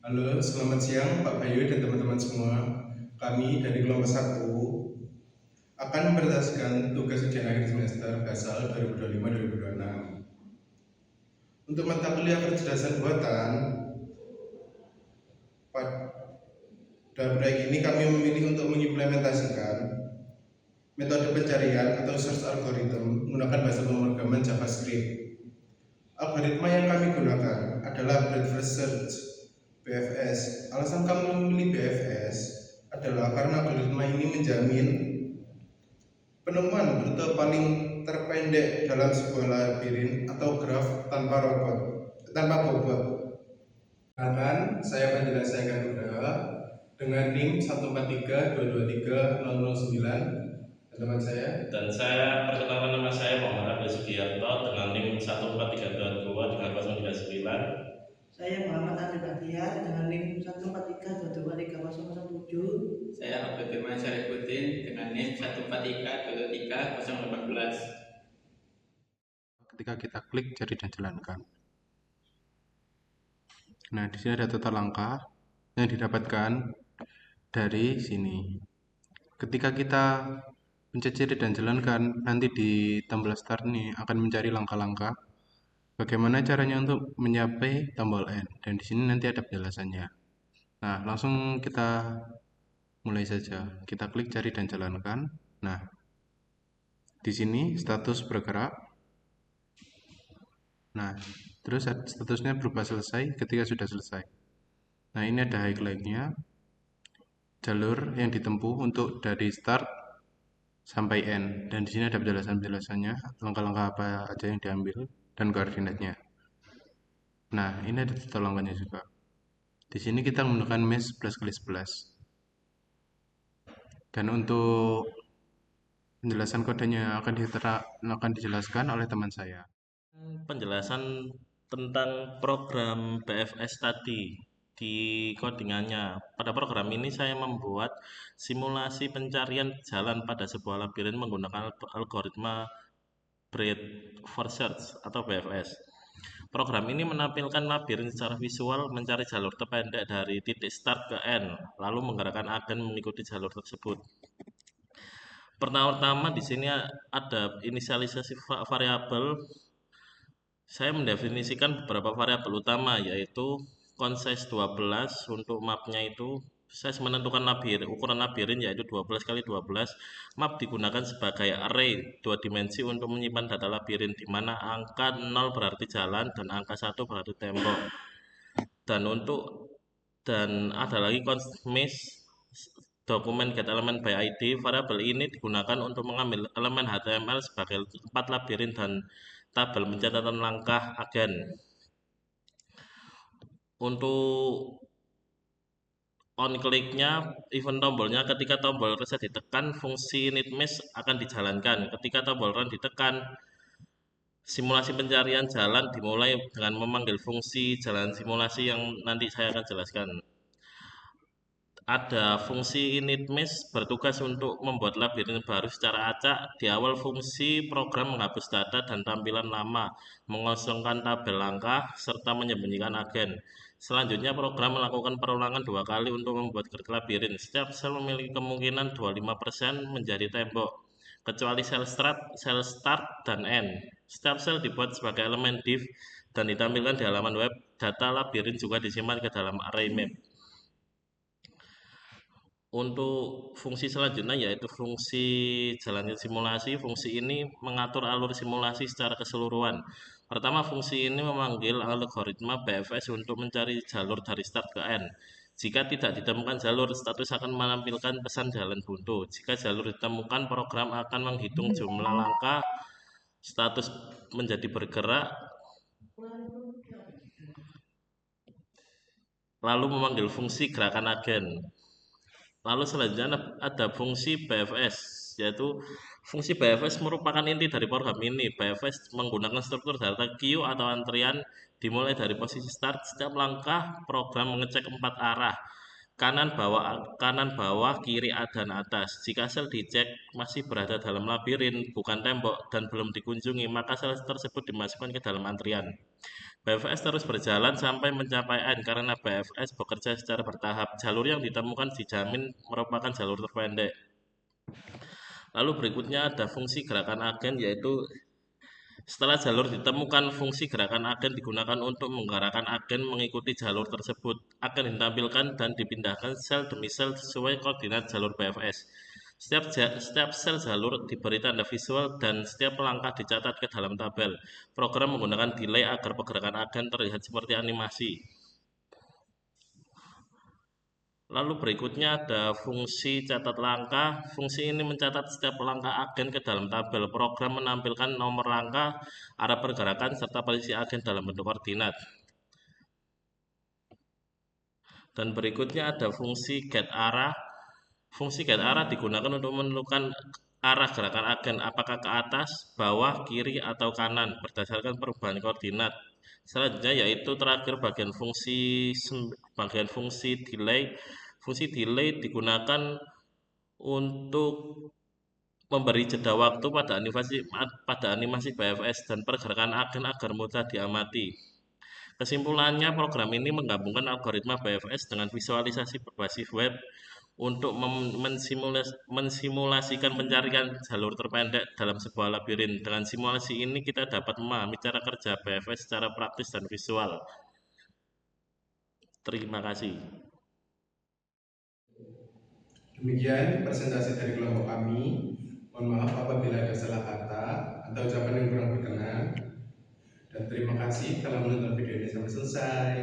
Halo, selamat siang Pak Bayu dan teman-teman semua. Kami dari kelompok 1 akan mempresentasikan tugas ujian akhir semester Basal 2025-2026. Untuk mata kuliah kecerdasan buatan, pada proyek ini kami memilih untuk mengimplementasikan metode pencarian atau search algorithm menggunakan bahasa pemrograman JavaScript. Algoritma yang kami gunakan adalah Breadth First Search (BFS). Alasan kami memilih BFS adalah karena algoritma ini menjamin penemuan rute paling terpendek dalam sebuah labirin atau graf tanpa bobot. Perkenalkan, saya Panjela Sayakan Nugraha dengan NIM 143223009 dan teman saya. Dan saya perkenalkan, nama saya Muhammad Abdul Sugiarto dengan NIM 143223099. Saya Muhammad Adi Bahtiar dengan NIM 143223007. Saya Abdul Firman Syarifuddin dengan NIM 143223018. Ketika kita klik cari dan jalankan. Nah, di sini ada total langkah yang didapatkan dari sini. Ketika kita pencet cari dan jalankan, nanti di tombol start ini akan mencari langkah-langkah bagaimana caranya untuk mencapai tombol N, dan di sini nanti ada penjelasannya. Nah, langsung kita mulai saja. Kita klik cari dan jalankan. Nah, di sini status bergerak. Nah, terus statusnya berubah selesai ketika sudah selesai. Nah, ini ada highlightnya, jalur yang ditempuh untuk dari start sampai end, dan di sini ada penjelasannya, langkah-langkah apa aja yang diambil dan koordinatnya. Nah, ini ada total langkahnya juga. Di sini kita menggunakan mesh 11x11. Dan untuk penjelasan kodenya akan dijelaskan oleh teman saya. Penjelasan tentang program BFS tadi di codingannya. Pada program ini saya membuat simulasi pencarian jalan pada sebuah labirin menggunakan algoritma Breadth First Search atau BFS. Program ini menampilkan labirin secara visual, mencari jalur terpendek dari titik start ke end, lalu menggerakkan agen mengikuti jalur tersebut. Pertama-tama di sini ada inisialisasi variabel. Saya mendefinisikan beberapa variabel utama, yaitu concise 12 untuk mapnya itu. Saya menentukan ukuran labirin yaitu 12 kali 12. Map digunakan sebagai array 2 dimensi untuk menyimpan data labirin, di mana angka 0 berarti jalan dan angka 1 berarti tembok. Dan ada lagi mesh dokumen get element by ID. Variabel ini digunakan untuk mengambil elemen HTML sebagai tempat labirin dan tabel pencatatan langkah agen. Untuk on kliknya, event tombolnya, ketika tombol reset ditekan, fungsi init mesh akan dijalankan. Ketika tombol run ditekan, simulasi pencarian jalan dimulai dengan memanggil fungsi jalan simulasi yang nanti saya akan jelaskan. Ada fungsi init mesh bertugas untuk membuat labirin baru secara acak. Di awal fungsi program menghapus data dan tampilan lama, mengosongkan tabel langkah, serta menyembunyikan agen. Selanjutnya program melakukan perulangan 2 kali untuk membuat grid labirin. Setiap sel memiliki kemungkinan 25% menjadi tembok, kecuali sel start dan end. Setiap sel dibuat sebagai elemen div dan ditampilkan di halaman web. Data labirin juga disimpan ke dalam array map. Untuk fungsi selanjutnya yaitu fungsi jalannya simulasi. Fungsi ini mengatur alur simulasi secara keseluruhan. Pertama, fungsi ini memanggil algoritma BFS untuk mencari jalur dari start ke end. Jika tidak ditemukan jalur, status akan menampilkan pesan jalan buntu. Jika jalur ditemukan, program akan menghitung jumlah langkah, status menjadi bergerak, lalu memanggil fungsi gerakan agen. Lalu selanjutnya ada fungsi BFS, yaitu fungsi BFS merupakan inti dari program ini. BFS menggunakan struktur data queue atau antrian dimulai dari posisi start. Setiap langkah program mengecek 4 arah. kanan bawah, kiri dan atas. Jika sel dicek masih berada dalam labirin, bukan tembok, dan belum dikunjungi, maka sel tersebut dimasukkan ke dalam antrian. BFS terus berjalan sampai mencapai N karena BFS bekerja secara bertahap. Jalur yang ditemukan dijamin merupakan jalur terpendek. Lalu berikutnya ada fungsi gerakan agen, yaitu setelah jalur ditemukan, fungsi gerakan agen digunakan untuk menggerakkan agen mengikuti jalur tersebut. Agen ditampilkan dan dipindahkan sel demi sel sesuai koordinat jalur BFS. Setiap sel jalur diberi tanda visual dan setiap langkah dicatat ke dalam tabel. Program menggunakan delay agar pergerakan agen terlihat seperti animasi. Lalu berikutnya ada fungsi catat langkah. Fungsi ini mencatat setiap langkah agen ke dalam tabel. Program menampilkan nomor langkah, arah pergerakan, serta posisi agen dalam bentuk koordinat. Dan berikutnya ada fungsi get arah. Fungsi get arah digunakan untuk menentukan arah gerakan agen, apakah ke atas, bawah, kiri, atau kanan, berdasarkan perubahan koordinat. Selanjutnya yaitu terakhir bagian fungsi delay. Fungsi delay digunakan untuk memberi jeda waktu pada animasi BFS dan pergerakan agen agar mudah diamati. Kesimpulannya, program ini menggabungkan algoritma BFS dengan visualisasi berbasis web untuk mensimulasikan pencarian jalur terpendek dalam sebuah labirin. Dengan simulasi ini kita dapat memahami cara kerja BFS secara praktis dan visual. Terima kasih. Demikian presentasi dari kelompok kami. Mohon maaf apabila ada salah kata atau ucapan yang kurang berkenan. Dan terima kasih telah menonton video ini sampai selesai.